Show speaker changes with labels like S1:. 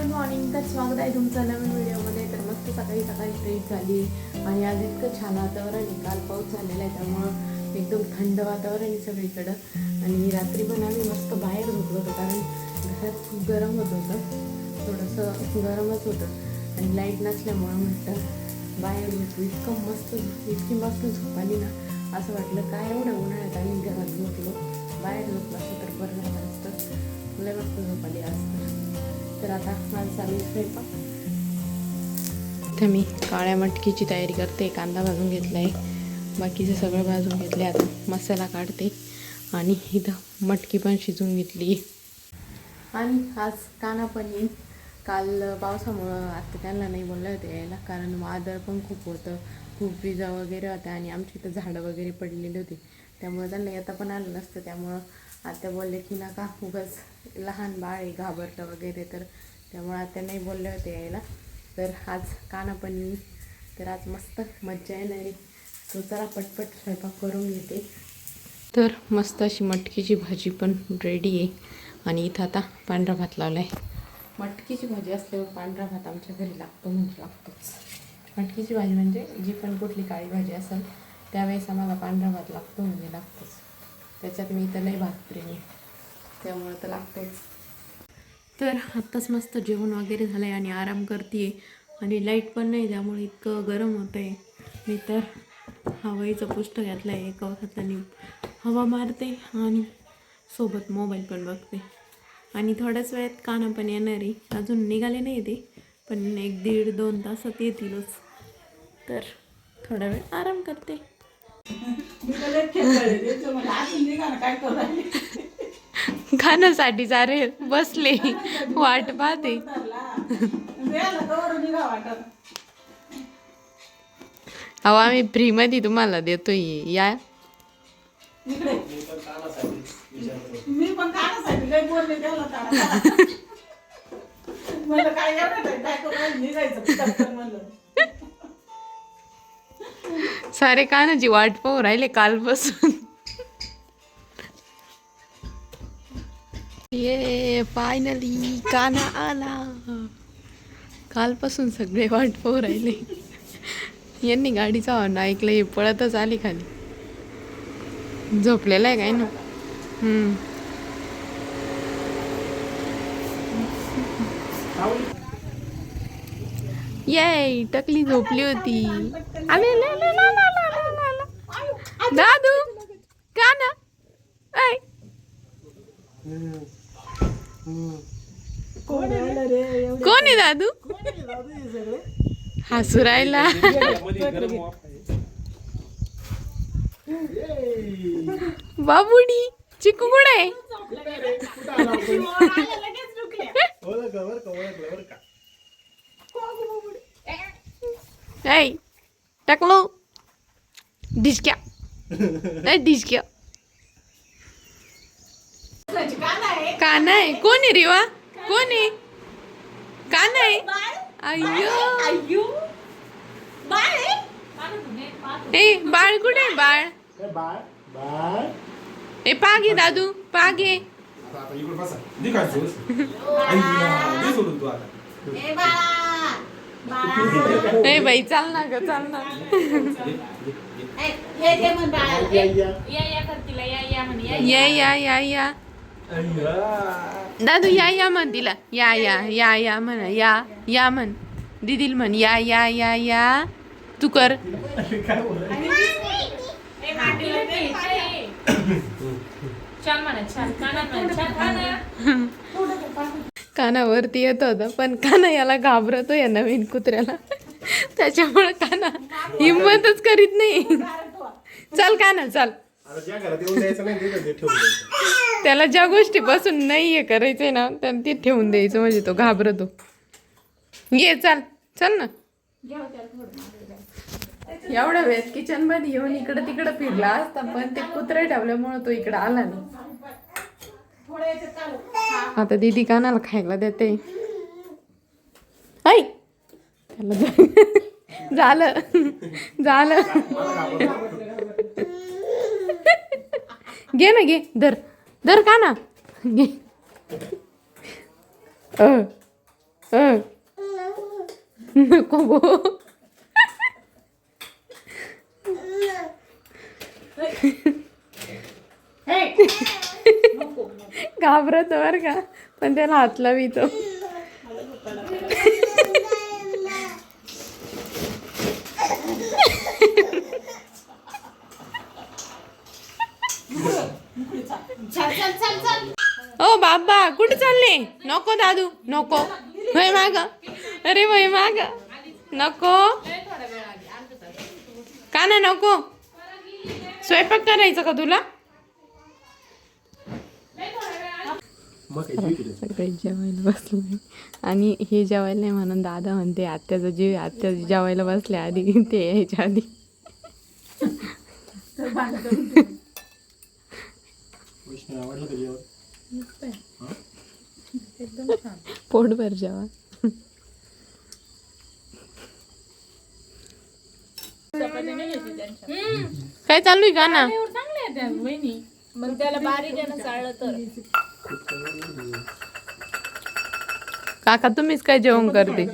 S1: Good morning. तर स्वागत आहे तुमचं नवीन व्हिडिओमध्ये. तर मस्त सकाळी सकाळी फ्रेश झाली आणि आज इतकं छान वातावरण आहे. काल पाऊस झालेला आहे त्यामुळं एकदम थंड वातावरण आहे सगळीकडं. आणि रात्री पण आम्ही मस्त बाहेर झोपलो होतो कारण घरात खूप गरम होत होतं, थोडंसं गरमच होतं आणि लाईट नसल्यामुळं म्हटलं बाहेर झोपू. इतकी मस्त झोप आली ना, असं वाटलं काय एवढं उन्हाळ्यात आम्ही घरात झोपलो, बाहेर झोपलो असं तर बरं झालं असतं. लय मस्त झोप आली असतं. तर आता माझं चालू स्वयंपाक. इथं मी काळ्या मटकीची तयारी करते. कांदा भाजून घेतला आहे, बाकीचं सगळं भाजून घेतलं. आता मसाला काढते आणि इथं मटकी पण शिजवून घेतली. आणि आज काना पण येईल. काल पावसामुळं आता त्यांना नाही बोललं होतं यायला, कारण वादळ पण खूप होतं, खूप विजा वगैरे होत्या आणि आमची इथं झाडं वगैरे पडलेली होती, त्यामुळे त्यांना येता पण आलं नसतं. त्यामुळं आत्या बोलले की नका, उगाच लहान बाळ आहे घाबरतं वगैरे, तर त्यामुळे आत्या नाही बोलले होते यायला. तर आज काना पण येईल, तर आज मस्त मज्जा येणार आहे. तो जरा पटपट स्वयंपाक करून घेते. तर मस्त अशी मटकीची भाजी पण रेडी आहे आणि इथं आता पांढरा भात लावला आहे. मटकीची भाजी असल्यावर पांढरा भात आमच्या घरी लागतो म्हणजे लागतोच. मटकीची भाजी म्हणजे जी पण कुठली काळी भाजी असेल त्यावेळेस आम्हाला पांढरा भात लागतो म्हणजे लागतोच. त्याच्यात मी तर लई भात प्रेमी, त्यामुळे तर लागतोच. तर आत्ताच मस्त जेवण वगैरे झालं आहे आणि आराम करते आणि लाईट पण नाही, त्यामुळे इतकं गरम होतं आहे. मी तर हवाईचं पुस्तक घातलं आहे, एका हाताने हवा मारते आणि सोबत मोबाईल पण बघते. आणि थोड्याच वेळात काना पण येणार आहे, अजून निघाले नाही ते, पण 1-1.5-2 तासात येतीलच. तर थोडा वेळ आराम करते. खाण्यासाठी सारे बसले वाट पाहते. अहो आम्ही फ्री मध्ये तुम्हाला देतोय, या. मी पण कानासाठी लय बोलले त्याला. मला काय एवढं निघायचं म्हणलं. सारे कानाची वाट पाहू राहिले कालपासून. ये फायनली काना आला. कालपासून सगळे वाट पाहू राहिले. यांनी गाडीचा हॉर्न ऐकलं, हे पळतच आली खाली. झोपलेला आहे काय ना. ये टकली झोपली होती. आले दादू काना. ऐ कोण आहे दादू? हसू राहिला. बाबुडी चिकू कुठे आहे? ऐ टाकलो डिस्क्या डिस्क्या. काना आहे. कोण आहे रेवा? कोण आहे? काना आहे. अय्यो ए बाळ कुठे आहे? बाळ ए पागे दादू पागे. ए बाई चाल ना ग, चाल ना. या दादू या म्हण तिला. या म्हण. या म्हण दीदील म्हण. या तू कर. कानावरती येत होता, पण काना याला घाबरतो या नवीन कुत्र्याला, त्याच्यामुळे काना हिंमतच करीत नाही. चल काना चल. त्याला ज्या गोष्टीपासून नाही हे करायचंय ना तर ते ठेवून द्यायचं, म्हणजे तो घाबरतो. ये चल चल ना. एवढा वेळ किचन मध्ये येऊन इकडं तिकडं फिरला असता, पण ते कुत्रे ठेवल्यामुळे तो इकडं आला नाही. आता दीदी कानाला खायला देते. ऐ त्याला झालं. घे ना, घे धर काना घे. नको गो. घाबरत बर का, पण त्याला हात लावितो. ओ बाबा कुठे चालले? नको दादू नको. वय माग, अरे वय माग, नको का ना नको. स्वयंपाक करायचं का तुला? सगळे जेवायला बसले आणि हे जेवायला नाही म्हणून दादा म्हणते आत्याचा जीव, आत्या जेवायला बसले आधी, ते यायच्या आधी. पोटभर जेवा. काय चालू आहे गाणं?
S2: मग त्याला बारीक आहे ना चाळलं तर.
S1: काका तुम्हीच काय जेवण करते?